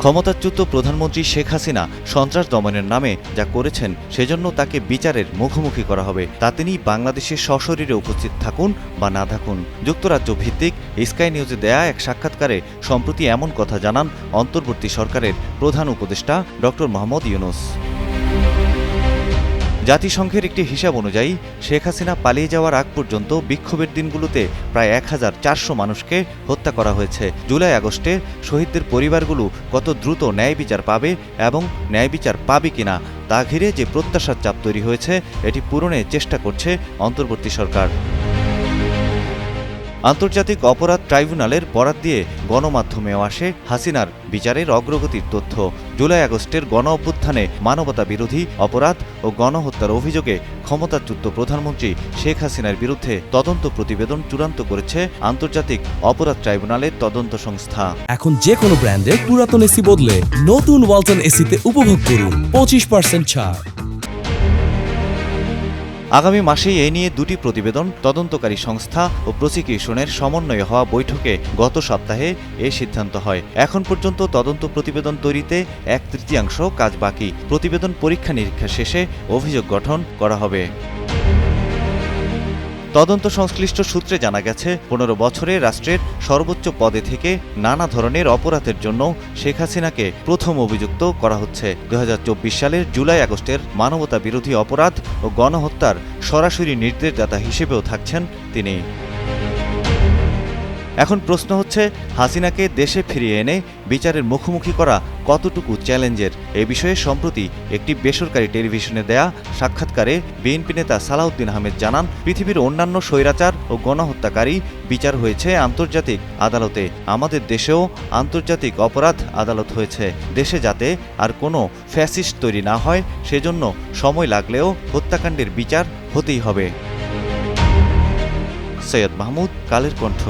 ক্ষমতাচ্যুত প্রধানমন্ত্রী শেখ হাসিনা সন্ত্রাস দমনের নামে যা করেছেন সেজন্য তাকে বিচারের মুখোমুখি করা হবে, তা তিনি বাংলাদেশে সশরীরে উপস্থিত থাকুন বা না থাকুন। যুক্তরাজ্য ভিত্তিক স্কাই নিউজে দেয়া এক সাক্ষাৎকারে সম্প্রতি এমন কথা জানান অন্তর্বর্তী সরকারের প্রধান উপদেষ্টা ডক্টর মোহাম্মদ ইউনূস। জাতিসংঘের একটি হিসাব অনুযায়ী শেখ হাসিনা পালিয়ে যাওয়ার আগ পর্যন্ত বিক্ষোভের দিনগুলোতে প্রায় ১,৪০০ মানুষকে হত্যা করা হয়েছে। জুলাই আগস্টে শহীদদের পরিবারগুলো কত দ্রুত ন্যায় বিচার পাবে এবং ন্যায় বিচার পাবে কিনা তা ঘিরে যে প্রত্যাশার চাপ তৈরি হয়েছে, এটি পূরণের চেষ্টা করছে অন্তর্বর্তী সরকার। আন্তর্জাতিক অপরাধ ট্রাইব্যুনালের বরাত দিয়ে গণমাধ্যমেও আসে হাসিনার বিচারের অগ্রগতির তথ্য। জুলাই আগস্টের গণ অভ্যুত্থানে মানবতা বিরোধী অপরাধ ও গণহত্যার অভিযোগে ক্ষমতাচ্যুত প্রধানমন্ত্রী শেখ হাসিনার বিরুদ্ধে তদন্ত প্রতিবেদন চূড়ান্ত করেছে আন্তর্জাতিক অপরাধ ট্রাইব্যুনালের তদন্ত সংস্থা। এখন যে কোনো ব্র্যান্ডের পুরাতন এসি বদলে নতুন ওয়ালটন এসিতে উপভোগ করুন 25% ছাড়। আগামী মাসেই এ নিয়ে দুটি প্রতিবেদন তদন্তকারী সংস্থা ও প্রসিকিউশনের সমন্বয়ে হওয়া বৈঠকে গত সপ্তাহে এ সিদ্ধান্ত হয়। এখন পর্যন্ত তদন্ত প্রতিবেদন তৈরিতে 1/3 কাজ বাকি। প্রতিবেদন পরীক্ষা নিরীক্ষা শেষে অভিযোগ গঠন করা হবে। তদন্ত সংশ্লিষ্ট সূত্রে জানা গেছে, 15 বছরে রাষ্ট্রের সর্বোচ্চ পদে থেকে নানা ধরনের অপরাধের জন্য শেখ হাসিনাকে প্রথম অভিযুক্ত করা হচ্ছে। 2024 সালের জুলাই আগস্টের মানবতা বিরোধী অপরাধ ও গণহত্যার সরাসরি নির্দেশদাতা হিসেবেও থাকছেন তিনি। এখন প্রশ্ন হচ্ছে, হাসিনাকে দেশে ফিরিয়ে এনে বিচারের মুখোমুখি করা কতটুকু চ্যালেঞ্জের? এ বিষয়ে সম্প্রতি একটি বেসরকারি টেলিভিশনে দেয়া সাক্ষাৎকারে বিএনপি নেতা সালাউদ্দিন আহমেদ জানান, পৃথিবীর অন্যান্য স্বৈরাচার ও গণহত্যাকারী বিচার হয়েছে আন্তর্জাতিক আদালতে, আমাদের দেশেও আন্তর্জাতিক অপরাধ আদালত হয়েছে। দেশে যাতে আর কোনো ফ্যাসিস্ট তৈরি না হয় সেজন্য সময় লাগলেও হত্যাকাণ্ডের বিচার হতেই হবে। সৈয়দ মাহমুদ, কালের কণ্ঠ।